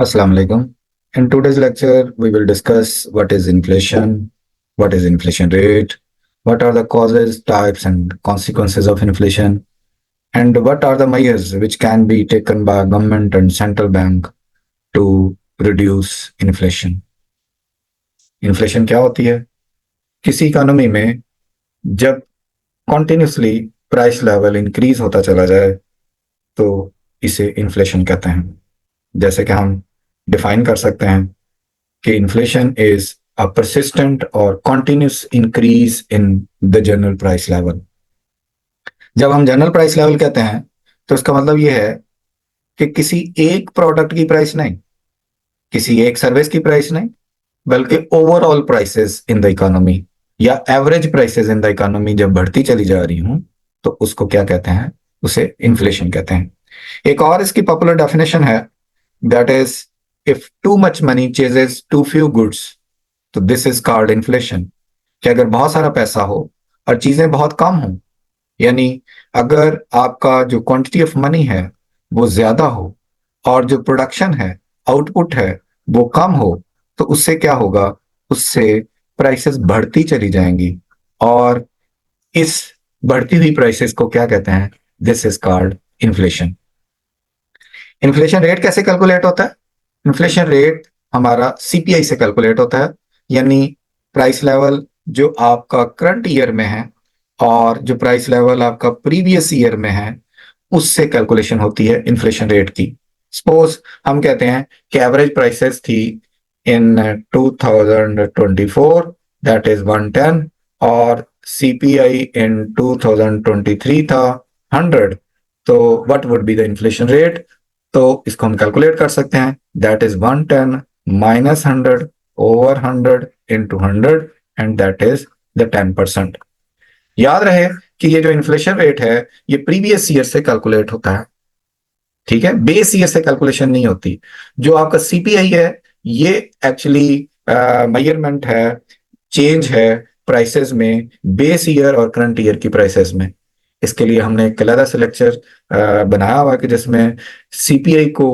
Assalamu alaikum. In today's lecture, we will discuss what is inflation rate, what are the causes, types, and consequences of inflation, and what are the measures which can be taken by government and central bank to reduce inflation. Inflation क्या होती है? किसी economy में जब continuously price level increase होता चला जाए तो इसे इन्फ्लेशन कहते हैं। जैसे कि हम डिफाइन कर सकते हैं कि इन्फ्लेशन इज अ persistent और continuous increase in the general price level। जब हम जनरल प्राइस लेवल कहते हैं तो इसका मतलब यह है कि किसी एक प्रोडक्ट की प्राइस नहीं, किसी एक सर्विस की प्राइस नहीं, बल्कि overall prices in the economy या average prices in the economy जब बढ़ती चली जा रही हूं तो उसको क्या कहते हैं? उसे इन्फ्लेशन कहते हैं। एक और इसकी पॉपुलर डेफिनेशन है, that is if too much money chases too few goods तो दिस इज कॉल्ड इन्फ्लेशन। कि अगर बहुत सारा पैसा हो और चीजें बहुत कम हो, यानी अगर आपका जो क्वांटिटी ऑफ मनी है वो ज्यादा हो और जो प्रोडक्शन है, आउटपुट है, वो कम हो, तो उससे क्या होगा? उससे प्राइसेस बढ़ती चली जाएंगी और इस बढ़ती हुई प्राइसेस को क्या कहते हैं? This is called inflation. Inflation rate कैसे कैलकुलेट होता है? इन्फ्लेशन रेट हमारा सीपीआई से कैलकुलेट होता है, यानी प्राइस लेवल जो आपका करंट ईयर में है और जो प्राइस लेवल आपका प्रीवियस ईयर में है उससे कैलकुलेशन होती है इन्फ्लेशन रेट की। सपोज हम कहते हैं कि एवरेज प्राइसेस थी इन 2024 दैट इज 110 और सीपीआई इन 2023 था 100। तो what would be the inflation rate? तो इसको हम कैलकुलेट कर सकते हैं, that is 110 minus 100 over 100 into 100 and that is the 10%। याद रहे कि ये जो इन्फ्लेशन रेट है ये प्रीवियस ईयर से कैलकुलेट होता है, ठीक है, बेस ईयर से कैलकुलेशन नहीं होती। जो आपका सीपीआई है ये एक्चुअली मेजरमेंट है, चेंज है प्राइसेस में बेस ईयर और करंट ईयर की प्राइसेस में। इसके लिए हमने एक अलग से लेक्चर बनाया हुआ कि जिसमें सीपीआई को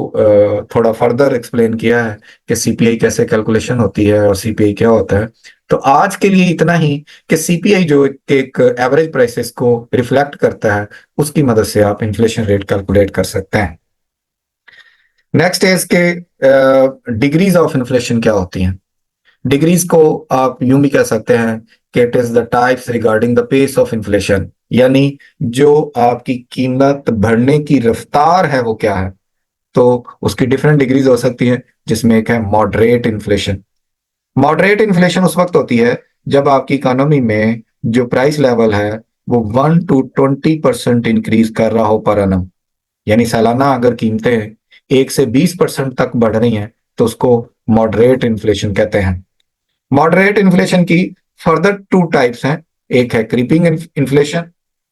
थोड़ा फर्दर एक्सप्लेन किया है कि सीपीआई कैसे कैलकुलेशन होती है और सीपीआई क्या होता है। तो आज के लिए इतना ही कि सीपीआई जो एक एवरेज प्राइसेस को रिफ्लेक्ट करता है उसकी मदद से आप इन्फ्लेशन रेट कैलकुलेट कर सकते हैं। नेक्स्ट है इसके डिग्रीज ऑफ इन्फ्लेशन क्या होती हैं। डिग्रीज को आप यूं भी कह सकते हैं कि it is the types regarding the pace of inflation, यानी जो आपकी कीमत बढ़ने की रफ्तार है वो क्या है। तो उसकी डिफरेंट डिग्रीज हो सकती हैं, जिसमें एक है मॉडरेट इन्फ्लेशन। मॉडरेट इन्फ्लेशन उस वक्त होती है जब आपकी इकोनॉमी में जो प्राइस लेवल है वो 1 to 20% इंक्रीज कर रहा हो पर एनम, यानी सालाना अगर कीमतें 1 से 20% तक बढ़ रही हैं तो उसको मॉडरेट इन्फ्लेशन कहते हैं। मॉडरेट इन्फ्लेशन की फर्दर टू टाइप्स हैं। एक है क्रीपिंग इन्फ्लेशन।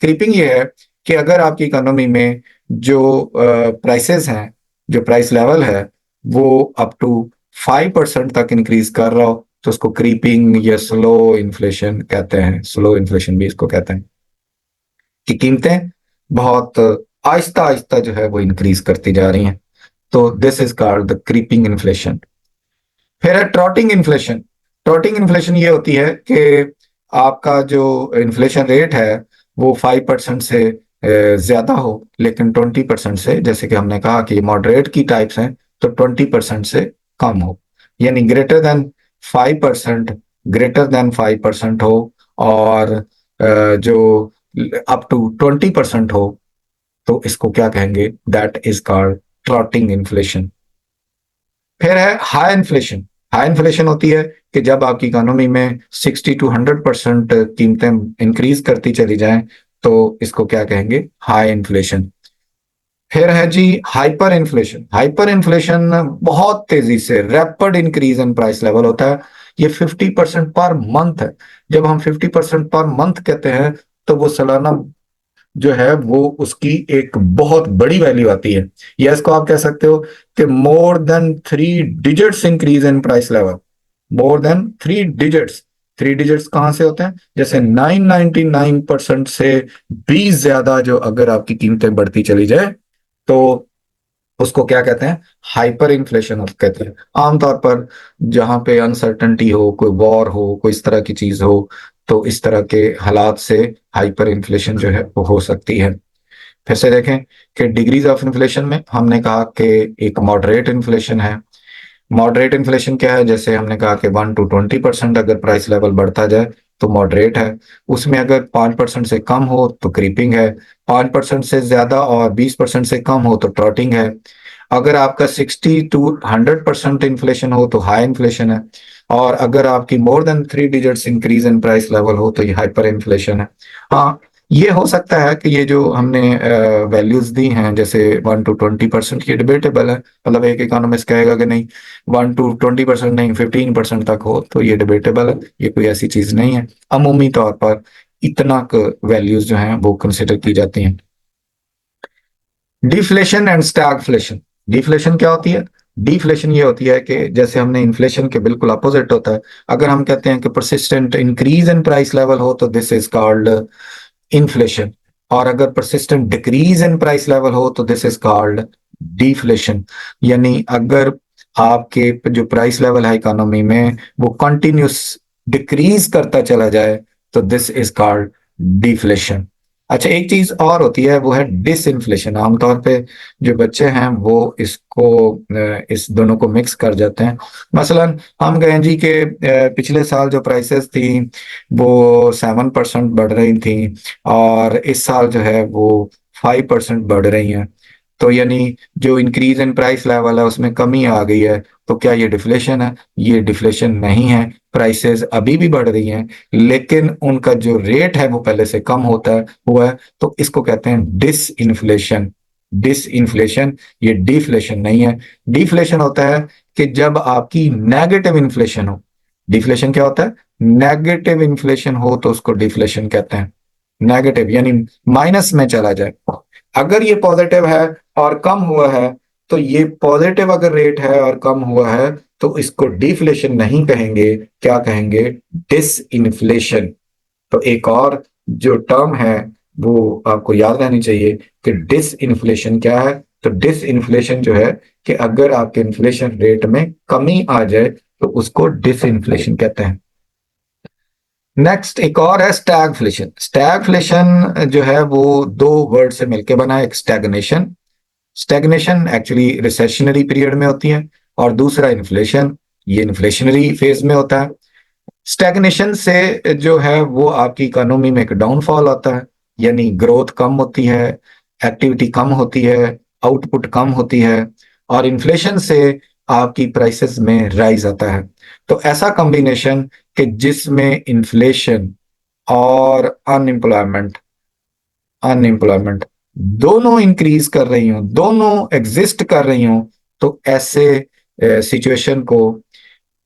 क्रीपिंग ये है कि अगर आपकी इकोनॉमी में जो प्राइसेस हैं, जो प्राइस लेवल है वो अप टू 5% तक इंक्रीज कर रहा हो तो उसको क्रीपिंग या स्लो इन्फ्लेशन कहते हैं। स्लो इन्फ्लेशन भी इसको कहते हैं कि कीमतें बहुत आहिस्ता आहिस्ता जो है वो इंक्रीज करती जा रही हैं, तो this is called the creeping inflation. फिर है ट्रॉटिंग इन्फ्लेशन। ट्रॉटिंग इन्फ्लेशन ये होती है कि आपका जो इन्फ्लेशन रेट है वो 5% से ज्यादा हो लेकिन 20% से, जैसे कि हमने कहा कि मॉडरेट की टाइप्स हैं, तो 20% से कम हो, यानी ग्रेटर देन 5% हो और जो अप टू 20% हो तो इसको क्या कहेंगे? That is called trotting inflation. फिर है हाई इन्फ्लेशन। हाई इन्फ्लेशन होती है कि जब आपकी इकोनॉमी में 60 to 100% कीमतें इंक्रीज करती चली जाएं तो इसको क्या कहेंगे? High inflation. फिर है जी हाइपर इन्फ्लेशन। हाइपर इन्फ्लेशन बहुत तेजी से rapid increase in price level होता है। ये 50% पर मंथ है। जब हम 50% पर मंथ कहते हैं तो वो सालाना जो है वो उसकी एक बहुत बड़ी वैल्यू आती है, या इसको आप कह सकते हो कि more than 3 digits increase in price level. More than 3 digits. 3 digits कहां से होते हैं? जैसे 999% से भी ज्यादा जो अगर आपकी कीमतें बढ़ती चली जाए तो उसको क्या कहते हैं, हाइपर इन्फ्लेशन कहते हैं। आमतौर पर जहां पे अनसर्टनिटी हो, कोई वॉर हो, कोई इस तरह की चीज हो, तो इस तरह के हालात से हाइपर इन्फ्लेशन जो है वो हो सकती है। फिर से देखें कि डिग्रीज ऑफ इन्फ्लेशन में हमने कहा कि एक मॉडरेट इन्फ्लेशन है। मॉडरेट इन्फ्लेशन क्या है, जैसे हमने कहा कि 1 to 20% अगर प्राइस लेवल बढ़ता जाए तो मॉडरेट है। उसमें अगर 5% से कम हो तो क्रीपिंग है, 5% से ज्यादा और 20% से कम हो तो ट्रॉटिंग है। अगर आपका 60 to 100% इन्फ्लेशन हो तो हाई इन्फ्लेशन है, और अगर आपकी more than 3 digits increase in price level हो तो ये हाइपर इन्फ्लेशन है। हाँ, ये हो सकता है कि ये जो हमने वैल्यूज दी हैं जैसे 1 to 20%, ये डिबेटेबल है। मतलब एक इकोनॉमिस्ट कहेगा कि नहीं 1 to 20% नहीं 15% तक हो, तो ये डिबेटेबल है, ये कोई ऐसी चीज नहीं है। अमूमी तौर पर इतना वैल्यूज जो हैं वो कंसिडर की जाती हैं। Deflation and stagflation. डिफ्लेशन क्या होती है? डिफ्लेशन ये होती है कि जैसे हमने इन्फ्लेशन के बिल्कुल अपोजिट होता है। अगर हम कहते हैं कि persistent increase in price level हो तो दिस इज कॉल्ड इन्फ्लेशन, और अगर persistent decrease in price level हो तो दिस इज कॉल्ड डिफ्लेशन। यानी अगर आपके जो प्राइस लेवल है इकोनॉमी में वो कंटिन्यूस डिक्रीज करता चला जाए तो दिस इज कॉल्ड डिफ्लेशन। अच्छा, एक चीज और होती है वो है डिसइंफ्लेशन। आमतौर पे जो बच्चे हैं वो इसको इस दोनों को मिक्स कर जाते हैं। मसलन हम कहें जी कि पिछले साल जो प्राइसेस थी वो 7% बढ़ रही थी, और इस साल जो है वो 5% बढ़ रही हैं। तो यानी जो इंक्रीज इन प्राइस लेवल है उसमें कमी आ गई है। तो क्या ये डिफ्लेशन है? ये डिफ्लेशन नहीं है। प्राइसेस अभी भी बढ़ रही हैं, लेकिन उनका जो रेट है वो पहले से कम होता है हुआ है, तो इसको कहते हैं डिस इन्फ्लेशन। डिस इन्फ्लेशन, ये डिफ्लेशन नहीं है। डिफ्लेशन होता है कि जब आपकी नेगेटिव इन्फ्लेशन हो। डिफ्लेशन क्या होता है? नेगेटिव इन्फ्लेशन हो तो उसको डिफ्लेशन कहते हैं। नेगेटिव यानी माइनस में चला जाए। अगर ये पॉजिटिव है और कम हुआ है, तो ये पॉजिटिव अगर रेट है और कम हुआ है तो इसको डिफ्लेशन नहीं कहेंगे, क्या कहेंगे? Disinflation. तो एक और जो टर्म है वो आपको याद रहनी चाहिए कि डिस इन्फ्लेशन क्या है। तो डिस इन्फ्लेशन जो है कि अगर आपके इन्फ्लेशन रेट में कमी आ जाए तो उसको डिस इन्फ्लेशन कहते हैं। नेक्स्ट एक और है स्टैगफ्लेशन। स्टैगफ्लेशन जो है वो दो वर्ड से मिलकर बना है, एक stagnation. Stagnation actually recessionary period में होती है, और दूसरा इन्फ्लेशन, ये इन्फ्लेशनरी फेज में होता है। स्टैग्नेशन से जो है वो आपकी इकोनॉमी में एक डाउनफॉल आता है, यानी ग्रोथ कम होती है, एक्टिविटी कम होती है, आउटपुट कम होती है। और इन्फ्लेशन से आपकी प्राइसेस में राइज आता है। तो ऐसा कॉम्बिनेशन कि जिसमें इन्फ्लेशन और अनएम्प्लॉयमेंट अनएम्प्लॉयमेंट दोनों इंक्रीज कर रही हूं, दोनों एग्जिस्ट कर रही हूं, तो ऐसे सिचुएशन को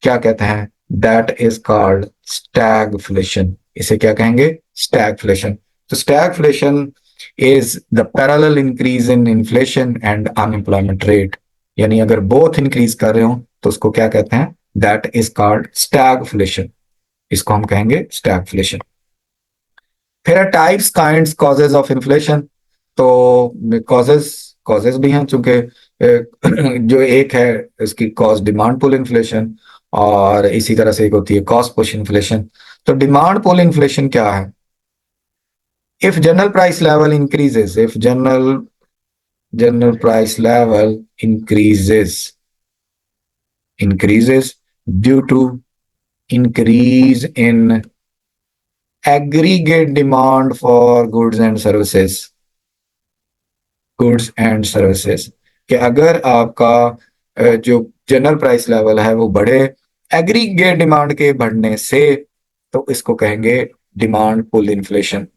क्या कहते हैं? That is called stagflation. इसे क्या कहेंगे? स्टैगफ्लेशन। तो stagflation is the parallel increase in inflation and unemployment rate. यानी अगर बोथ इंक्रीज कर रहे हो तो उसको क्या कहते हैं? That is called stagflation. इसको हम कहेंगे स्टैगफ्लेशन। फिर है types, kinds, causes of inflation. तो कॉजेज कॉजेज भी हैं, चूंकि जो एक है इसकी कॉज डिमांड पुल इन्फ्लेशन, और इसी तरह से एक होती है कॉस्ट पुश इन्फ्लेशन। तो डिमांड पुल इन्फ्लेशन क्या है? If general price level increases, if general price level increases due to increase in aggregate demand for goods and services, कि अगर आपका जो जनरल प्राइस लेवल है वो बढ़े एग्रीगेट डिमांड के बढ़ने से, तो इसको कहेंगे डिमांड पुल इन्फ्लेशन।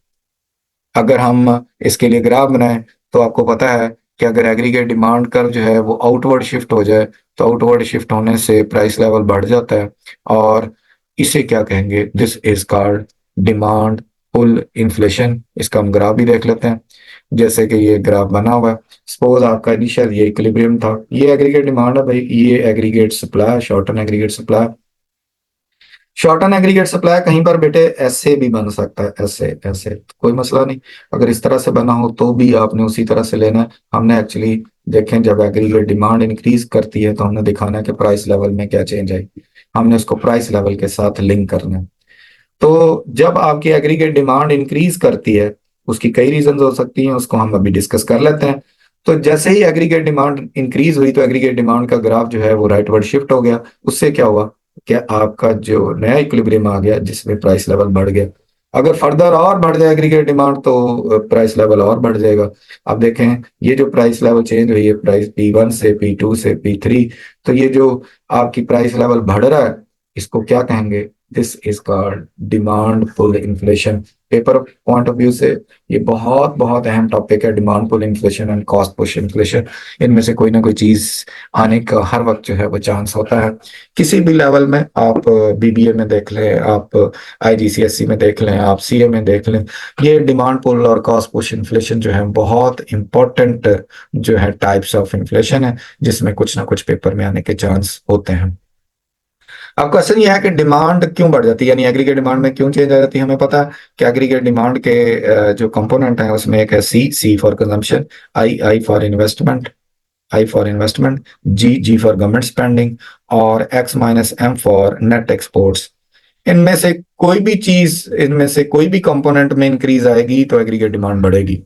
अगर हम इसके लिए ग्राफ बनाएं तो आपको पता है कि अगर एग्रीगेट डिमांड कर्व जो है वो आउटवर्ड शिफ्ट हो जाए तो आउटवर्ड शिफ्ट होने से प्राइस लेवल बढ़ जाता है, और इसे क्या कहेंगे? This is called demand pull inflation. इसका हम ग्राफ भी देख लेते हैं। जैसे कि ये ग्राफ बना हुआ है, सपोज आपका इनिशियल ये इक्विलिब्रियम था, ये एग्रीगेट डिमांड है भाई, ये aggregate supply, short term aggregate supply. Short term aggregate supply कहीं पर बेटे ऐसे भी बन सकता है, ऐसे ऐसे कोई मसला नहीं। अगर इस तरह से बना हो तो भी आपने उसी तरह से लेना है। हमने एक्चुअली देखें जब एग्रीगेट डिमांड इंक्रीज करती है तो हमने दिखाना है कि प्राइस लेवल में क्या चेंज आई, हमने उसको प्राइस लेवल के साथ लिंक करना है। तो जब आपकी एग्रीगेट डिमांड इंक्रीज करती है, उसकी कई रीजन हो सकती हैं, उसको हम अभी डिस्कस कर लेते हैं। तो जैसे ही एग्रीगेट डिमांड इंक्रीज हुई तो एग्रीगेट डिमांड का ग्राफ जो है वो राइटवर्ड शिफ्ट हो गया। उससे क्या हुआ कि आपका जो नया इक्विलिब्रियम आ गया जिसमें प्राइस लेवल बढ़ गया। अगर फर्दर और बढ़ जाए एग्रीगेट डिमांड तो प्राइस लेवल और बढ़ जाएगा। अब देखें ये जो प्राइस लेवल चेंज हुई है, प्राइस P1 से P2 से P3, तो ये जो आपकी प्राइस लेवल बढ़ रहा है इसको क्या कहेंगे? This is called demand pull inflation. Paper point of view से ये बहुत बहुत अहम टॉपिक है, demand pull inflation and cost push inflation. इनमें से कोई ना कोई चीज आने का हर वक्त जो है वो चांस होता है। किसी भी लेवल में आप BBA में देख लें, आप IGCSE में देख लें, आप CA में देख लें, ये डिमांड पुल और कॉस्ट पुश इन्फ्लेशन जो है बहुत इंपॉर्टेंट जो है टाइप्स ऑफ इन्फ्लेशन है, जिसमें कुछ ना कुछ पेपर में आने के चांस होते हैं। अब क्वेश्चन ये है कि डिमांड क्यों बढ़ जाती है, यानी एग्रीगेट डिमांड में क्यों चेंज आ जाती है। हमें पता है कि एग्रीगेट डिमांड के जो कंपोनेंट है उसमें एक है C for consumption, I for investment, G for government spending, और X-M फॉर नेट एक्सपोर्ट्स। इनमें से कोई भी कंपोनेंट में इंक्रीज आएगी तो एग्रीगेट डिमांड बढ़ेगी।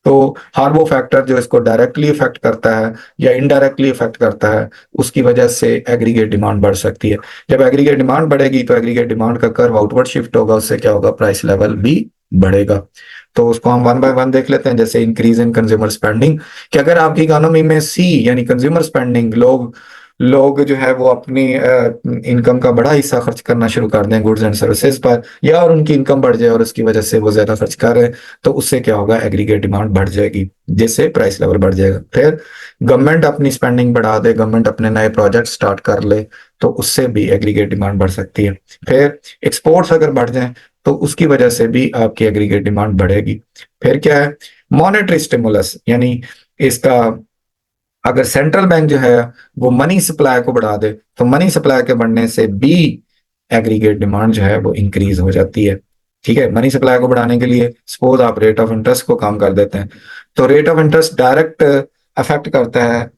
तो हर वो फैक्टर जो इसको डायरेक्टली इफेक्ट करता है या इनडायरेक्टली इफेक्ट करता है उसकी वजह से एग्रीगेट डिमांड बढ़ सकती है। जब एग्रीगेट डिमांड बढ़ेगी तो एग्रीगेट डिमांड का कर्व आउटवर्ड शिफ्ट होगा, उससे क्या होगा? प्राइस लेवल भी बढ़ेगा। तो उसको हम वन बाय वन देख लेते हैं। जैसे इंक्रीज इन कंज्यूमर स्पेंडिंग, कि अगर आपकी इकोनॉमी में यानी कंज्यूमर स्पेंडिंग, लोग लोग जो है वो अपनी इनकम का बड़ा हिस्सा खर्च करना शुरू कर दें गुड्स एंड सर्विसेज पर, या और उनकी इनकम बढ़ जाए और उसकी वजह से वो ज्यादा खर्च कर रहे हैं, तो उससे क्या होगा? एग्रीगेट डिमांड बढ़ जाएगी, जिससे प्राइस लेवल बढ़ जाएगा। फिर गवर्नमेंट अपनी स्पेंडिंग बढ़ा दे, गवर्नमेंट अपने नए प्रोजेक्ट स्टार्ट कर ले, तो उससे भी एग्रीगेट डिमांड बढ़ सकती है। फिर एक्सपोर्ट्स अगर बढ़ जाए तो उसकी वजह से भी आपकी एग्रीगेट डिमांड बढ़ेगी। फिर क्या है? मॉनेटरी स्टिमुलस, यानी इसका अगर सेंट्रल बैंक जो है वो मनी सप्लाई को बढ़ा दे तो मनी सप्लाई के बढ़ने से भी एग्रीगेट डिमांड जो है वो इंक्रीज हो जाती है। ठीक है, मनी सप्लाई को बढ़ाने के लिए सपोज आप रेट ऑफ इंटरेस्ट को कम कर देते हैं, तो rate of interest direct affect करता है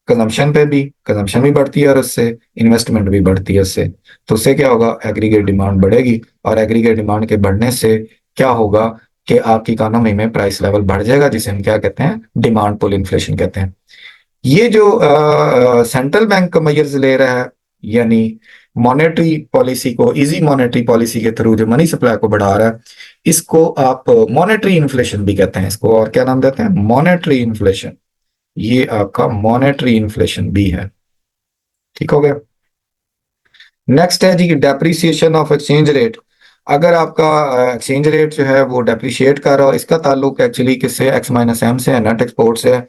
कंजम्पशन पे भी, कंजम्पशन भी बढ़ती है और उससे इन्वेस्टमेंट भी बढ़ती है उससे। तो उससे क्या होगा? एग्रीगेट डिमांड बढ़ेगी, और एग्रीगेट डिमांड के बढ़ने से क्या होगा कि आपकी इकोनॉमी में प्राइस लेवल बढ़ जाएगा, जिसे हम क्या कहते हैं? डिमांड पुल इन्फ्लेशन कहते हैं। ये जो सेंट्रल बैंक मेजर्स ले रहा है, यानी मॉनेटरी पॉलिसी को, इजी मॉनेटरी पॉलिसी के थ्रू जो मनी सप्लाई को बढ़ा रहा है, इसको आप मॉनेटरी इन्फ्लेशन भी कहते हैं। इसको और क्या नाम देते हैं? Monetary inflation. ये आपका मॉनेटरी इन्फ्लेशन भी है। ठीक हो गया। नेक्स्ट है जी डेप्रिसिएशन ऑफ एक्सचेंज रेट। अगर आपका एक्सचेंज रेट जो है वो डेप्रिशिएट कर रहा हो, इसका ताल्लुक एक्चुअली किससे? X-M से, नेट एक्सपोर्ट से।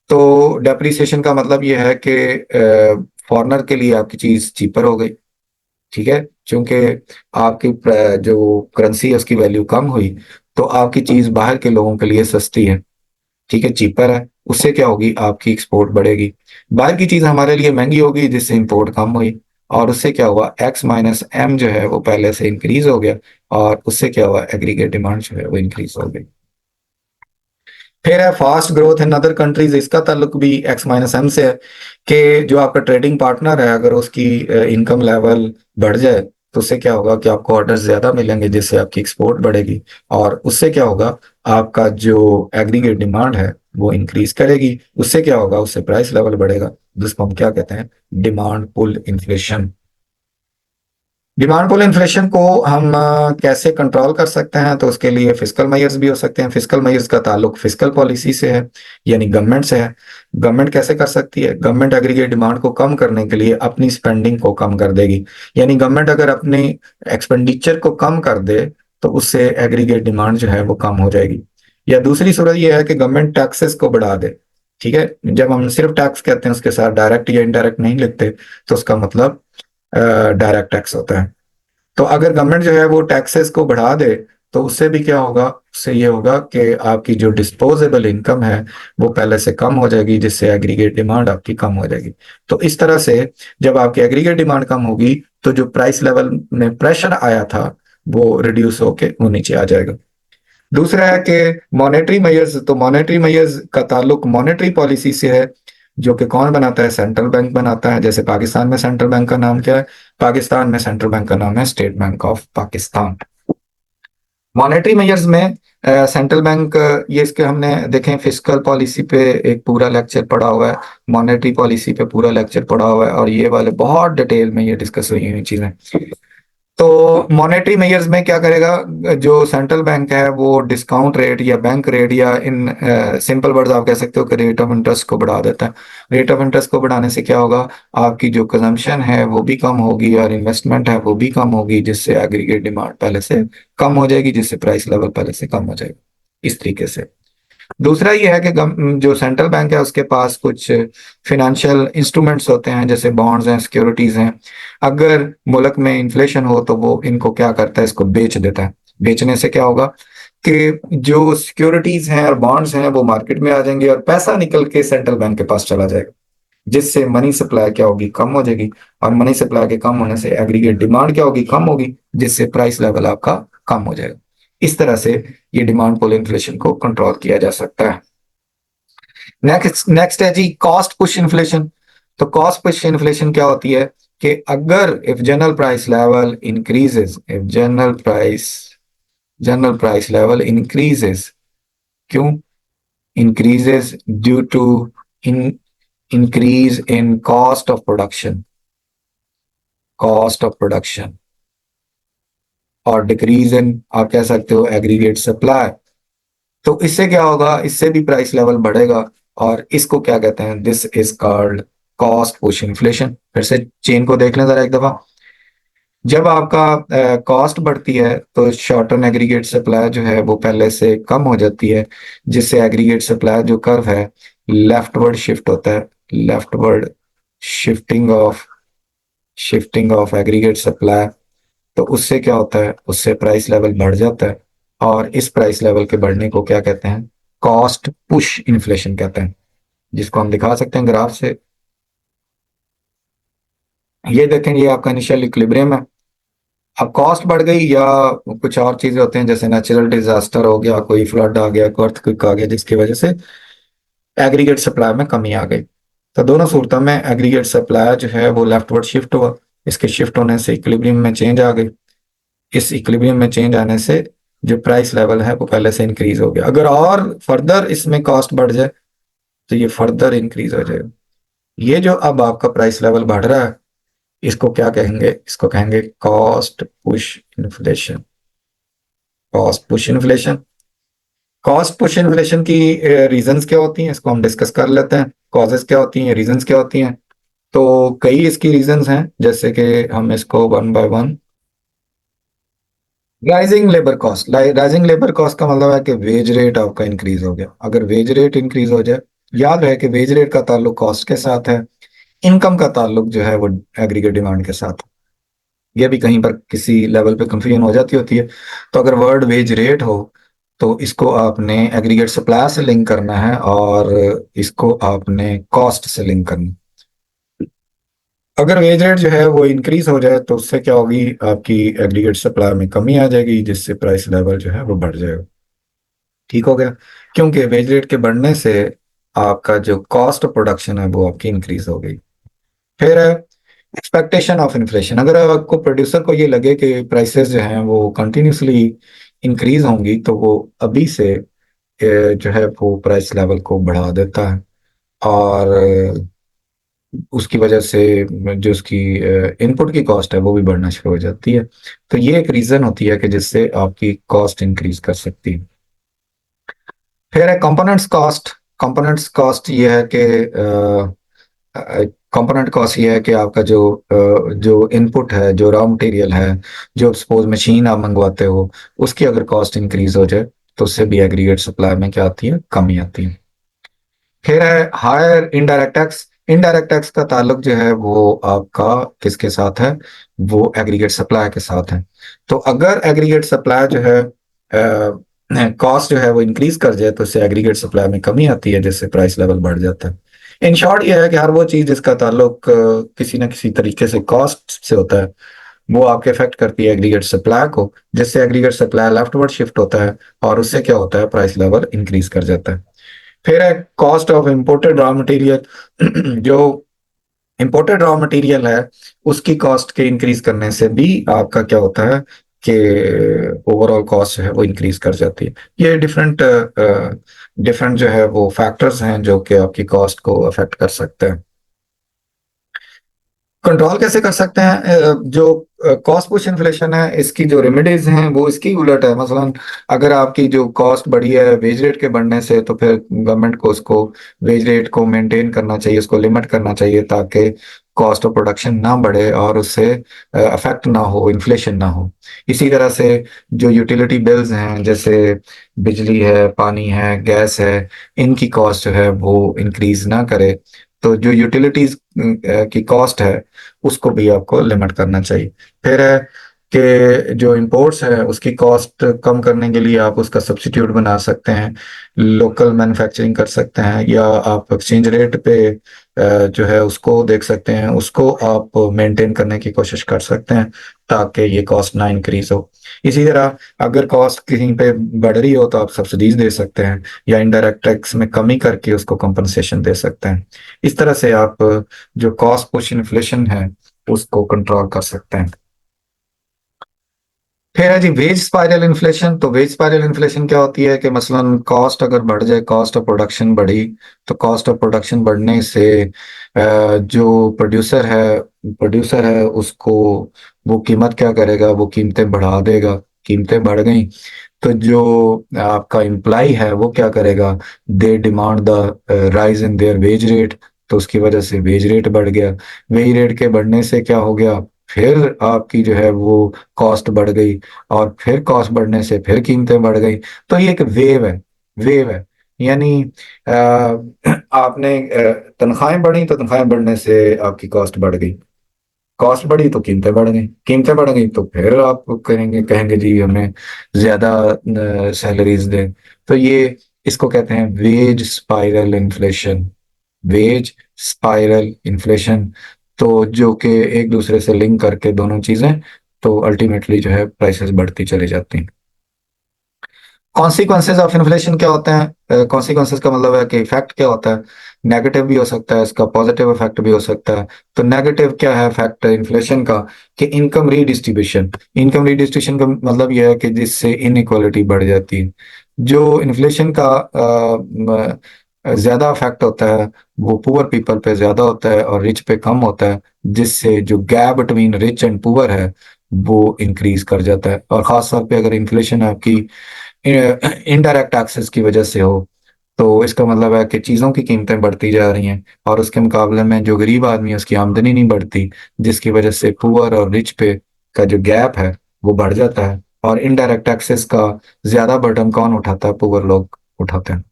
तो डेप्रिसिएशन का मतलब ये है कि फॉरनर के लिए आपकी चीज चीपर हो गई। ठीक है, क्योंकि आपकी जो करेंसी है उसकी वैल्यू कम हुई, तो आपकी चीज बाहर के लोगों के लिए सस्ती है। ठीक है, चीपर है, उससे क्या होगी? आपकी एक्सपोर्ट बढ़ेगी। बाहर की चीज हमारे लिए महंगी होगी जिससे इंपोर्ट कम हुई, और उससे क्या हुआ? X-M जो है वो पहले से इंक्रीज हो गया, और उससे क्या हुआ? एग्रीगेट डिमांड जो है वो इंक्रीज हो गई। फिर है fast growth in other countries. इसका ताल्लुक भी X-M से है कि जो आपका ट्रेडिंग पार्टनर है अगर उसकी इनकम लेवल बढ़ जाए तो उससे क्या होगा कि आपको ऑर्डर ज्यादा मिलेंगे, जिससे आपकी एक्सपोर्ट बढ़ेगी, और उससे क्या होगा? आपका जो एग्रीगेट डिमांड है वो इंक्रीज करेगी। उससे क्या होगा? उससे प्राइस लेवल बढ़ेगा, जिसको हम क्या कहते हैं? Demand pull inflation. Demand pull inflation को हम कैसे कंट्रोल कर सकते हैं? तो उसके लिए फिस्कल मेजर्स भी हो सकते हैं। फिस्कल मेजर्स का ताल्लुक फिस्कल पॉलिसी से है, यानी गवर्नमेंट से है। गवर्नमेंट कैसे कर सकती है? गवर्नमेंट एग्रीगेट डिमांड को कम करने के लिए अपनी स्पेंडिंग को कम कर देगी। यानी गवर्नमेंट अगर अपनी एक्सपेंडिचर को कम कर दे तो उससे एग्रीगेट डिमांड जो है वो कम हो जाएगी। या दूसरी सूरत यह है कि गवर्नमेंट टैक्सेस को बढ़ा दे। ठीक है, जब हम सिर्फ टैक्स कहते हैं उसके साथ डायरेक्ट या इनडायरेक्ट नहीं लिखते, तो उसका मतलब डायरेक्ट टैक्स होता है। तो अगर गवर्नमेंट जो है वो टैक्सेस को बढ़ा दे तो उससे भी क्या होगा? उससे ये होगा कि आपकी जो डिस्पोजेबल इनकम है वो पहले से कम हो जाएगी, जिससे एग्रीगेट डिमांड आपकी कम हो जाएगी। तो इस तरह से जब आपकी एग्रीगेट डिमांड कम होगी तो जो प्राइस लेवल में प्रेशर आया था वो रिड्यूस होके वो नीचे आ जाएगा। दूसरा है कि मॉनेटरी मेजर्स, तो मॉनेटरी मेजर्स का ताल्लुक मॉनेटरी पॉलिसी से है, जो कि कौन बनाता है? सेंट्रल बैंक बनाता है। जैसे पाकिस्तान में सेंट्रल बैंक का नाम क्या है? पाकिस्तान में सेंट्रल बैंक का नाम है state bank of Pakistan. Monetary measures में सेंट्रल बैंक, ये इसके हमने देखें, फिस्कल पॉलिसी पे एक पूरा लेक्चर पढ़ा हुआ है, मॉनेटरी पॉलिसी पे पूरा लेक्चर पढ़ा हुआ है, और ये वाले बहुत डिटेल में ये डिस्कस हुई हुई चीजें। तो मॉनेटरी मेजर्स में क्या करेगा? जो सेंट्रल बैंक है वो डिस्काउंट रेट या बैंक रेट, या इन सिंपल वर्ड्स आप कह सकते हो कि रेट ऑफ इंटरेस्ट को बढ़ा देता है। रेट ऑफ इंटरेस्ट को बढ़ाने से क्या होगा? आपकी जो कंजम्पशन है वो भी कम होगी और इन्वेस्टमेंट है वो भी कम होगी, जिससे एग्रीगेट डिमांड पहले से कम हो जाएगी, जिससे प्राइस लेवल पहले से कम हो जाएगा। इस तरीके से। दूसरा ये है कि जो सेंट्रल बैंक है उसके पास कुछ फिनेंशियल इंस्ट्रूमेंट्स होते हैं, जैसे बॉन्ड्स हैं, सिक्योरिटीज हैं। अगर मुल्क में इन्फ्लेशन हो तो वो इनको क्या करता है? इसको बेच देता है। बेचने से क्या होगा कि जो सिक्योरिटीज हैं और बॉन्ड्स हैं वो मार्केट में आ जाएंगे और पैसा निकल के सेंट्रल बैंक के पास चला जाएगा, जिससे मनी सप्लाई क्या होगी? कम हो जाएगी। और मनी सप्लाई के कम होने से एग्रीगेट डिमांड क्या होगी? कम होगी, जिससे प्राइस लेवल आपका कम हो जाएगा। इस तरह से ये डिमांड पुल इन्फ्लेशन को कंट्रोल किया जा सकता है। नेक्स्ट नेक्स्ट है जी कॉस्ट पुश इन्फ्लेशन। तो कॉस्ट पुश इन्फ्लेशन क्या होती है कि अगर if general price level increases, if general price level increases, क्यों increases? Due to in increase in cost of production, और डिक्रीज इन, आप कह सकते हो, एग्रीगेट सप्लाई। तो इससे क्या होगा? इससे भी प्राइस लेवल बढ़ेगा, और इसको क्या कहते हैं? This is called cost push inflation. फिर से चेन को देख लें जरा एक दफा। जब आपका कॉस्ट बढ़ती है तो शॉर्ट टर्म एग्रीगेट सप्लाई जो है वो पहले से कम हो जाती है, जिससे एग्रीगेट सप्लाई जो कर्व है लेफ्टवर्ड शिफ्ट होता है। Leftward shifting of aggregate supply. तो उससे क्या होता है? उससे प्राइस लेवल बढ़ जाता है, और इस प्राइस लेवल के बढ़ने को क्या कहते हैं? कॉस्ट पुश इन्फ्लेशन कहते हैं, जिसको हम दिखा सकते हैं ग्राफ से। ये देखें, ये आपका इनिशियल इक्विलिब्रियम है। अब कॉस्ट बढ़ गई या कुछ और चीजें होते हैं, जैसे नेचुरल डिजास्टर हो गया, कोई फ्लड आ गया, कोई अर्थक्वेक आ गया, जिसकी वजह से एग्रीगेट सप्लाई में कमी आ गई। तो दोनों सूरतों में एग्रीगेट सप्लाई जो है वो लेफ्टवर्ड शिफ्ट हुआ। इसके शिफ्ट होने से इक्विलिब्रियम में चेंज आ गई। इस इक्विलिब्रियम में चेंज आने से जो प्राइस लेवल है वो पहले से इंक्रीज हो गया। अगर और फर्दर इसमें कॉस्ट बढ़ जाए तो ये फर्दर इंक्रीज हो जाएगा। ये जो अब आपका प्राइस लेवल बढ़ रहा है, इसको क्या कहेंगे? इसको कहेंगे cost push inflation. Cost push inflation. Cost push inflation की रीजंस क्या होती हैं, इसको हम डिस्कस कर लेते हैं। कॉजेस क्या होती हैं, रीजंस क्या होती हैं? तो कई इसकी रीजंस हैं, जैसे कि हम इसको one by one. Rising labour cost. Rising labour cost का मतलब है कि वेज रेट आपका इंक्रीज हो गया। अगर वेज रेट इंक्रीज हो जाए, याद रहे कि वेज रेट का ताल्लुक कॉस्ट के साथ है, इनकम का ताल्लुक जो है वो एग्रीगेट डिमांड के साथ है। ये भी कहीं पर किसी लेवल पे कंफ्यूजन हो जाती होती है। तो अगर वर्ड वेज रेट हो तो इसको आपने एग्रीगेट सप्लाई से लिंक करना है, और इसको आपने कॉस्ट से लिंक करना है। अगर वेज रेट जो है वो इंक्रीज हो जाए तो उससे क्या होगी? आपकी एग्रीगेट सप्लाई में कमी आ जाएगी, जिससे प्राइस लेवल जो है वो बढ़ जाएगा। ठीक हो गया? क्योंकि वेज रेट के बढ़ने से आपका जो कॉस्ट ऑफ प्रोडक्शन है वो आपकी इंक्रीज हो गई। फिर एक्सपेक्टेशन ऑफ इन्फ्लेशन। अगर आपको प्रोड्यूसर को ये लगे कि प्राइसेस जो हैं वो कंटिन्यूसली इंक्रीज होंगी, तो वो अभी से जो है वो प्राइस लेवल को बढ़ा देता है, और उसकी वजह से जो उसकी इनपुट की कॉस्ट है वो भी बढ़ना शुरू हो जाती है। तो ये एक रीजन होती है कि जिससे आपकी कॉस्ट इंक्रीज कर सकती है। फिर है कंपोनेंट्स कॉस्ट। कंपोनेंट्स कॉस्ट ये है कि कंपोनेंट कॉस्ट ये है कि आपका जो इनपुट है, जो रॉ मटेरियल है, जो सपोज मशीन आप मंगवाते हो, उसकी अगर कॉस्ट इंक्रीज हो जाए तो उससे भी एग्रीगेट सप्लाई में क्या आती है? कमी आती है। फिर है higher indirect tax. Indirect tax का ताल्लुक जो है वो आपका किसके साथ है? वो एग्रीगेट सप्लाई के साथ है। तो अगर एग्रीगेट सप्लाई जो है कॉस्ट जो है वो इंक्रीज कर जाए तो उससे एग्रीगेट सप्लाई में कमी आती है, जिससे प्राइस लेवल बढ़ जाता है। इन शॉर्ट ये है कि हर वो चीज जिसका ताल्लुक किसी ना किसी तरीके से कॉस्ट से होता है, वो आपके इफेक्ट करती है एग्रीगेट सप्लाई को, जिससे एग्रीगेट सप्लाई लेफ्टवर्ड शिफ्ट होता है और उससे क्या होता है, प्राइस लेवल इंक्रीज कर जाता है। फिर है cost of imported raw material. जो इंपोर्टेड रॉ मटेरियल है उसकी कॉस्ट के इंक्रीज करने से भी आपका क्या होता है कि ओवरऑल कॉस्ट है वो इंक्रीज कर जाती है। ये डिफरेंट डिफरेंट जो है वो फैक्टर्स हैं जो कि आपकी कॉस्ट को अफेक्ट कर सकते हैं। कंट्रोल कैसे कर सकते हैं? जो कॉस्ट पुश इन्फ्लेशन है इसकी जो रेमेडीज हैं वो इसकी उलट है। मसलन अगर आपकी जो कॉस्ट बढ़ी है वेज रेट के बढ़ने से, तो फिर गवर्नमेंट को उसको वेज रेट को मेंटेन करना चाहिए, उसको लिमिट करना चाहिए ताकि कॉस्ट ऑफ प्रोडक्शन ना बढ़े और उससे अफेक्ट ना हो, इन्फ्लेशन ना हो। इसी तरह से जो यूटिलिटी बिल्स हैं जैसे बिजली है, पानी है, गैस है, इनकी कॉस्ट जो है वो इंक्रीज ना करे। तो जो यूटिलिटीज की कॉस्ट है उसको भी आपको लिमिट करना चाहिए। फिर है कि जो इंपोर्ट्स है उसकी कॉस्ट कम करने के लिए आप उसका सब्स्टिट्यूट बना सकते हैं, लोकल मैन्युफैक्चरिंग कर सकते हैं, या आप एक्सचेंज रेट पे जो है उसको देख सकते हैं, उसको आप मेंटेन करने की कोशिश कर सकते हैं ताकि ये कॉस्ट ना इंक्रीज हो। इसी तरह अगर कॉस्ट कहीं पे बढ़ रही हो तो आप सब्सिडीज दे सकते हैं या इनडायरेक्ट टैक्स में कमी करके उसको कंपनसेशन दे सकते हैं। इस तरह से आप जो कॉस्ट पुश इन्फ्लेशन है उसको कंट्रोल कर सकते हैं। फिर है जी वेज स्पाइरल इन्फ्लेशन। तो वेज स्पाइरल इन्फ्लेशन क्या होती है कि मसलन कॉस्ट अगर बढ़ जाए, कॉस्ट ऑफ प्रोडक्शन बढ़ी, तो कॉस्ट ऑफ प्रोडक्शन बढ़ने से जो प्रोड्यूसर है उसको वो कीमत क्या करेगा, वो कीमतें बढ़ा देगा। कीमतें बढ़ गई तो जो आपका इम्प्लाई है वो क्या करेगा, they demand the rise in their wage rate. तो उसकी वजह से वेज रेट बढ़ गया। वेज रेट के बढ़ने से क्या हो गया, फिर आपकी जो है वो कॉस्ट बढ़ गई, और फिर कॉस्ट बढ़ने से फिर कीमतें बढ़ गई। तो ये एक वेव है। यानी आपने तनख्वाहें बढ़ी तो तनख्वाहें बढ़ने से आपकी कॉस्ट बढ़ गई, कॉस्ट बढ़ी तो कीमतें बढ़ गई, कीमतें बढ़ गई तो फिर आप कहेंगे कहेंगे जी हमें ज्यादा सैलरीज दें। तो ये इसको कहते हैं wage spiral inflation. Wage spiral inflation. तो जो कि एक दूसरे से लिंक करके दोनों चीजें, तो अल्टीमेटली जो है प्राइसेस बढ़ती चली जाती हैं। कॉन्सिक्वेंसेज ऑफ इन्फ्लेशन क्या होते हैं? कॉन्सिक्वेंसेज का मतलब है कि इफेक्ट क्या होता है। नेगेटिव भी हो सकता है इसका, पॉजिटिव इफेक्ट भी हो सकता है। तो नेगेटिव क्या है इफेक्ट इन्फ्लेशन का, कि इनकम रीडिस्ट्रीब्यूशन। इनकम रीडिस्ट्रीब्यूशन का मतलब यह है कि जिससे इनइक्वालिटी बढ़ जाती है। जो इन्फ्लेशन का ज्यादा इफेक्ट होता है वो पुअर पीपल पे ज्यादा होता है और रिच पे कम होता है, जिससे जो gap between rich and poor है वो इंक्रीज कर जाता है। और खास तौर पे अगर इन्फ्लेशन आपकी इनडायरेक्ट टैक्सेस की वजह से हो, तो इसका मतलब है कि चीज़ों की कीमतें बढ़ती जा रही हैं और उसके मुकाबले में जो गरीब आदमी है उसकी आमदनी नहीं बढ़ती, जिसकी वजह से पुअर और रिच पे का जो गैप है वो बढ़ जाता है। और इनडायरेक्ट टैक्सेस का ज्यादा बर्डन कौन उठाता है? पुअर लोग उठाते हैं।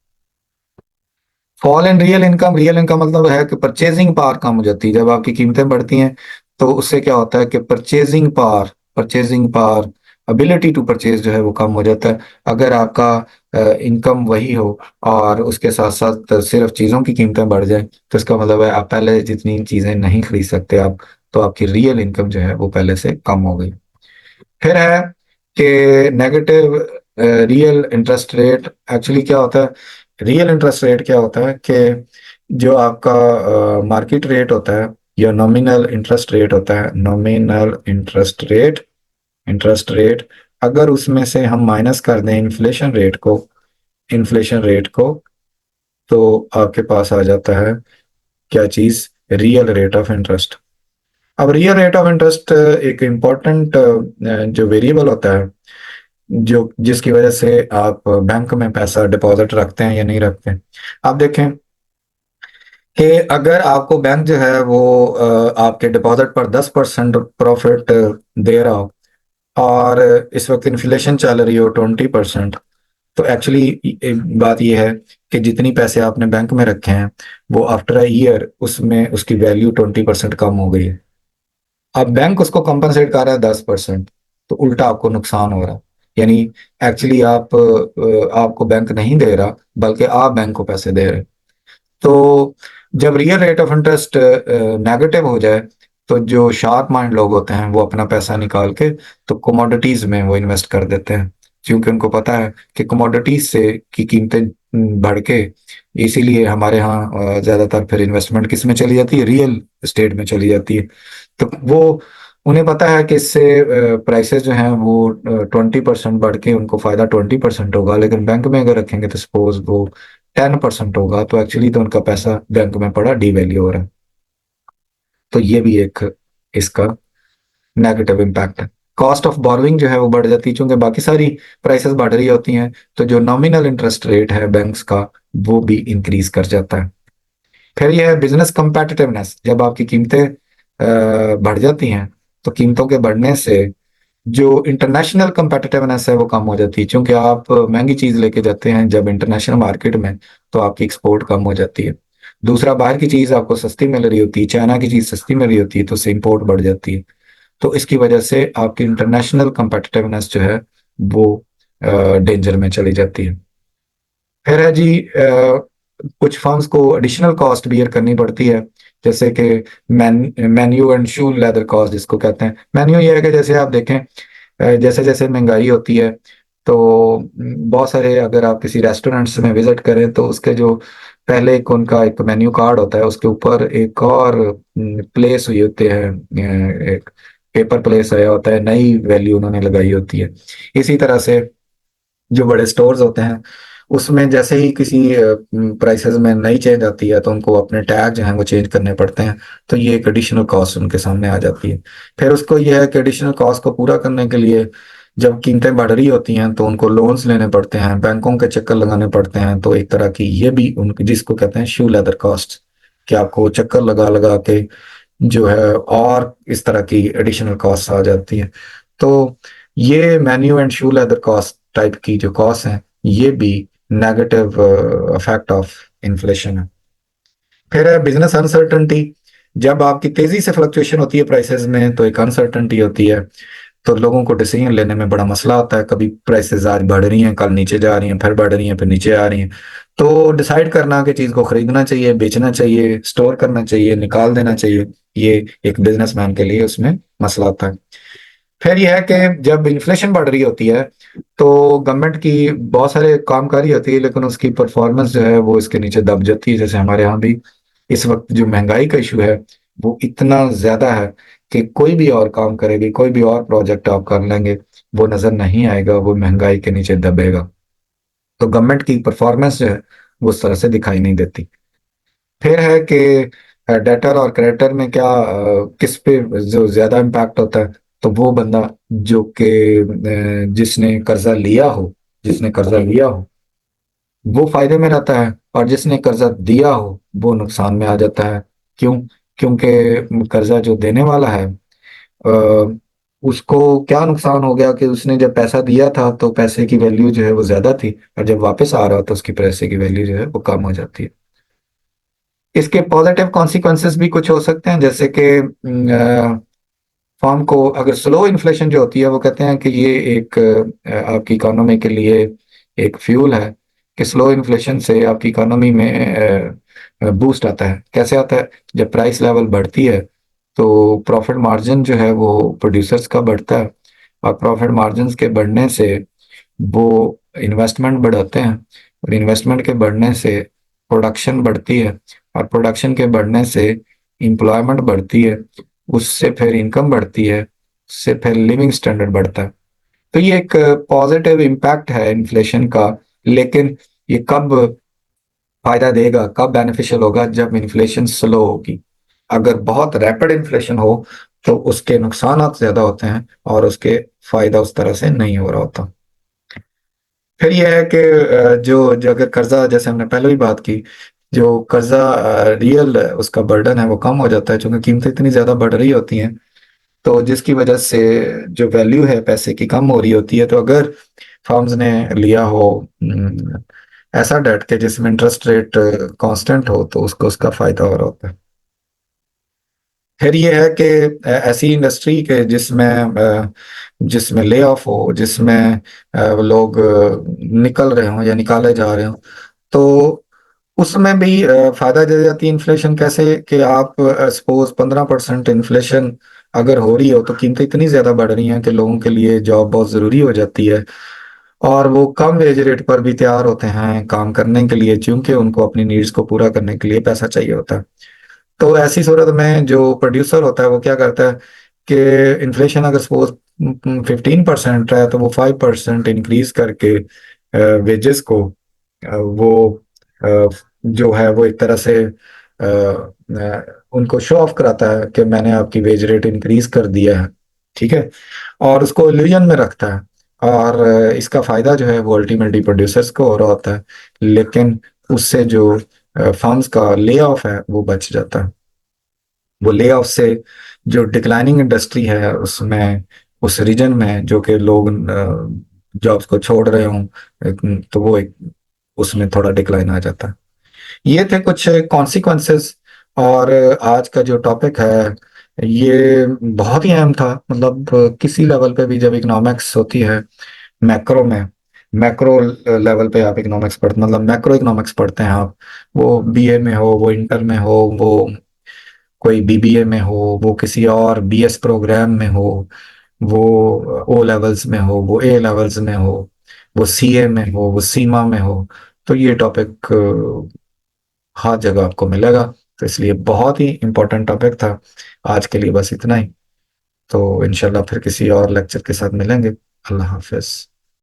Fall in real income. Real income मतलब है कि परचेजिंग पावर कम हो जाती है। जब आपकी कीमतें बढ़ती हैं तो उससे क्या होता है कि purchasing power ability to purchase जो है वो कम हो जाता है। अगर आपका इनकम वही हो और उसके साथ साथ सिर्फ चीज़ों की कीमतें बढ़ जाए, तो इसका मतलब है आप पहले जितनी चीज़ें नहीं खरीद सकते आप, तो आपकी रियल इनकम जो है वो पहले से कम हो गई। फिर है कि negative real interest rate. Actually क्या होता है रियल इंटरेस्ट रेट? क्या होता है कि जो आपका मार्केट रेट होता है या नॉमिनल इंटरेस्ट रेट होता है, नॉमिनल इंटरेस्ट रेट अगर उसमें से हम माइनस कर दें इन्फ्लेशन रेट को, तो आपके पास आ जाता है क्या चीज, रियल रेट ऑफ इंटरेस्ट। अब रियल रेट ऑफ इंटरेस्ट एक इम्पॉर्टेंट जो वेरिएबल होता है, जो जिसकी वजह से आप बैंक में पैसा डिपॉजिट रखते हैं या नहीं रखते हैं। आप देखें कि अगर आपको बैंक जो है वो आपके डिपॉजिट पर 10% प्रॉफिट दे रहा हो, और इस वक्त इन्फ्लेशन चल रही हो 20%, तो एक्चुअली बात यह है कि जितनी पैसे आपने बैंक में रखे हैं वो आफ्टर अ ईयर उसमें उसकी वैल्यू 20% कम हो गई है। अब बैंक उसको कंपनसेट कर रहा है 10%, तो उल्टा आपको नुकसान हो रहा है। यानी एक्चुअली आपको बैंक नहीं दे रहा बल्कि आप बैंक को पैसे दे रहे हैं। तो जब real rate of interest negative हो जाए तो जो शार्प माइंड लोग होते हैं वो अपना पैसा निकाल के तो कमोडिटीज में वो इन्वेस्ट कर देते हैं, क्योंकि उनको पता है कि कमोडिटीज से की कीमतें बढ़ के, इसीलिए हमारे यहाँ ज्यादातर फिर इन्वेस्टमेंट किस में चली जाती है, रियल एस्टेट में चली जाती है। तो वो उन्हें पता है कि इससे प्राइसेस जो हैं वो 20% बढ़ के उनको फायदा 20% होगा, लेकिन बैंक में अगर रखेंगे तो सपोज वो 10% होगा, तो एक्चुअली तो उनका पैसा बैंक में पड़ा डीवैल्यू हो रहा है। तो ये भी एक इसका नेगेटिव इम्पैक्ट है। कॉस्ट ऑफ बोरोइंग जो है वो बढ़ जाती है, क्योंकि बाकी सारी प्राइसेस बढ़ रही होती हैं, तो जो नॉमिनल इंटरेस्ट रेट है बैंक्स का वो भी इंक्रीज कर जाता है। फिर यह है बिजनेस कंपेटिटिवनेस। जब आपकी कीमतें बढ़ जाती हैं तो कीमतों के बढ़ने से जो इंटरनेशनल कंपेटिटिवनेस है वो कम हो जाती है, क्योंकि आप महंगी चीज लेके जाते हैं जब इंटरनेशनल मार्केट में, तो आपकी एक्सपोर्ट कम हो जाती है। दूसरा, बाहर की चीज आपको सस्ती मिल रही होती है, चाइना की चीज सस्ती मिल रही होती है, तो उससे इम्पोर्ट बढ़ जाती है। तो इसकी वजह से आपकी इंटरनेशनल कंपेटिटिवनेस जो है वो डेंजर में चली जाती है। फिर है जी, कुछ फर्म्स को एडिशनल कॉस्ट बियर करनी पड़ती है, जैसे कि menu and shoe leather cost जिसको कहते हैं। मेन्यू ये है कि जैसे आप देखें, जैसे जैसे महंगाई होती है तो बहुत सारे, अगर आप किसी रेस्टोरेंट्स में विजिट करें तो उसके जो पहले एक उनका एक मेन्यू कार्ड होता है, उसके ऊपर एक और प्लेस हुई होती है, एक पेपर प्लेस आया होता है, नई वैल्यू उन्होंने लगाई होती है। इसी तरह से जो बड़े स्टोर्स होते हैं उसमें जैसे ही किसी प्राइसेस में नई चेंज आती है तो उनको अपने टैग जो हैं वो चेंज करने पड़ते हैं, तो ये एक एडिशनल कॉस्ट उनके सामने आ जाती है। फिर उसको यह है कि एडिशनल कॉस्ट को पूरा करने के लिए जब कीमतें बढ़ रही होती हैं तो उनको लोन्स लेने पड़ते हैं, बैंकों के चक्कर लगाने पड़ते हैं, तो एक तरह की ये भी उनकी जिसको कहते हैं शू लेदर कॉस्ट, कि आपको चक्कर लगा लगा के जो है और इस तरह की एडिशनल कॉस्ट आ जाती है। तो ये menu and shoe leather cost type की जो कॉस्ट है ये भी नेगेटिव इफेक्ट ऑफ इन्फ्लेशन है। फिर है बिजनेस अनसर्टनटी। जब आपकी तेजी से फ्लक्चुएशन होती है प्राइसेस में तो एक अनसर्टनटी होती है, तो लोगों को डिसीजन लेने में बड़ा मसला आता है। कभी प्राइसेस आज बढ़ रही हैं, कल नीचे जा रही हैं, फिर बढ़ रही हैं, फिर नीचे आ रही हैं। तो डिसाइड करना कि चीज को खरीदना चाहिए, बेचना चाहिए, स्टोर करना चाहिए, निकाल देना चाहिए, ये एक बिजनेसमैन के लिए उसमें मसला आता है। फिर यह है कि जब इन्फ्लेशन बढ़ रही होती है तो गवर्नमेंट की बहुत सारे काम कर रही होती है, लेकिन उसकी परफॉर्मेंस जो है वो इसके नीचे दब जाती है। जैसे हमारे यहाँ भी इस वक्त जो महंगाई का इशू है वो इतना ज्यादा है कि कोई भी और काम करेगी, कोई भी और प्रोजेक्ट आप कर लेंगे, वो नजर नहीं आएगा, वो महंगाई के नीचे दबेगा। तो गवर्नमेंट की परफॉर्मेंस जो है वो उस तरह से दिखाई नहीं देती। फिर है कि डेटर और क्रेडिटर में क्या, किस पे जो ज्यादा इम्पैक्ट होता है, तो वो बंदा जो कि जिसने कर्जा लिया हो, जिसने कर्जा लिया हो वो फायदे में रहता है, और जिसने कर्जा दिया हो वो नुकसान में आ जाता है। क्यों? क्योंकि कर्जा जो देने वाला है अ, उसको क्या नुकसान हो गया कि उसने जब पैसा दिया था तो पैसे की वैल्यू जो है वो ज्यादा थी, और जब वापस आ रहा तो उसकी पैसे की वैल्यू जो है वो कम हो जाती है। इसके पॉजिटिव कॉन्सिक्वेंसेस भी कुछ हो सकते हैं, जैसे कि फर्म को अगर स्लो इन्फ्लेशन जो होती है, वो कहते हैं कि ये एक आपकी इकोनॉमी के लिए एक फ्यूल है, कि स्लो इन्फ्लेशन से आपकी इकोनॉमी में बूस्ट आता है। कैसे आता है? जब प्राइस लेवल बढ़ती है तो प्रॉफिट मार्जिन जो है वो प्रोड्यूसर्स का बढ़ता है, और प्रॉफिट मार्जिन के बढ़ने से वो इन्वेस्टमेंट बढ़ाते हैं, और इन्वेस्टमेंट के बढ़ने से प्रोडक्शन बढ़ती है, और प्रोडक्शन के बढ़ने से एम्प्लॉयमेंट बढ़ती है, उससे फिर इनकम बढ़ती है, उससे फिर लिविंग स्टैंडर्ड बढ़ता है। तो ये एक पॉजिटिव इम्पैक्ट है इन्फ्लेशन का। लेकिन ये कब फायदा देगा, कब बेनिफिशियल होगा? जब इन्फ्लेशन स्लो होगी। अगर बहुत रैपिड इन्फ्लेशन हो तो उसके नुकसान ज्यादा होते हैं और उसके फायदा उस तरह से नहीं हो रहा होता। फिर यह है कि जो अगर कर्जा, जैसे हमने पहले भी बात की, जो कर्जा रियल उसका बर्डन है वो कम हो जाता है, क्योंकि कीमतें इतनी ज्यादा बढ़ रही होती हैं, तो जिसकी वजह से जो वैल्यू है पैसे की कम हो रही होती है। तो अगर फर्म्स ने लिया हो ऐसा डेट के जिसमें इंटरेस्ट रेट कांस्टेंट हो, तो उसको उसका फायदा हो रहा होता है। फिर ये है कि ऐसी इंडस्ट्री के जिसमें जिसमें ले ऑफ हो, जिसमें लोग निकल रहे हों या निकाले जा रहे हों, तो उसमें भी फायदा दे जाती है इन्फ्लेशन। कैसे कि आप सपोज 15% इन्फ्लेशन अगर हो रही हो तो कीमतें इतनी ज्यादा बढ़ रही हैं कि लोगों के लिए जॉब बहुत जरूरी हो जाती है, और वो कम वेज रेट पर भी तैयार होते हैं काम करने के लिए, क्योंकि उनको अपनी नीड्स को पूरा करने के लिए पैसा चाहिए होता है। तो ऐसी सूरत में जो प्रोड्यूसर होता है वो क्या करता है कि इन्फ्लेशन अगर सपोज 15% है तो वो 5% इंक्रीज करके वेजेस को वो जो है वो एक तरह से उनको शो ऑफ कराता है कि मैंने आपकी वेज रेट इंक्रीज कर दिया है। ठीक है, और उसको इल्यूजन में रखता है, और इसका फायदा जो है वो अल्टीमेटली प्रोड्यूसर्स को हो रहा होता है, लेकिन उससे जो फर्म्स का ले ऑफ है वो बच जाता है। वो ले ऑफ से जो डिक्लाइनिंग इंडस्ट्री है उसमें, उस रीजन में जो कि लोग जॉब्स को छोड़ रहे हों, तो वो एक उसमें थोड़ा डिक्लाइन आ जाता है। ये थे कुछ कॉन्सिक्वेंसेस। और आज का जो टॉपिक है ये बहुत ही अहम था। मतलब किसी लेवल पे भी जब इकोनॉमिक्स होती है, मैक्रो में, मैक्रो लेवल पे आप इकोनॉमिक्स पढ़ते, मतलब मैक्रो इकोनॉमिक्स पढ़ते हैं आप, वो बीए में हो, वो इंटर में हो, वो कोई बीबीए में हो, वो किसी और बीएस प्रोग्राम में हो, वो ओ लेवल्स में हो, वो ए लेवल्स में हो, वो सीए में हो, वो सीमा में हो, तो ये टॉपिक हर जगह आपको मिलेगा। तो इसलिए बहुत ही इम्पोर्टेंट टॉपिक था। आज के लिए बस इतना ही। तो इंशाल्लाह फिर किसी और लेक्चर के साथ मिलेंगे। अल्लाह हाफिज।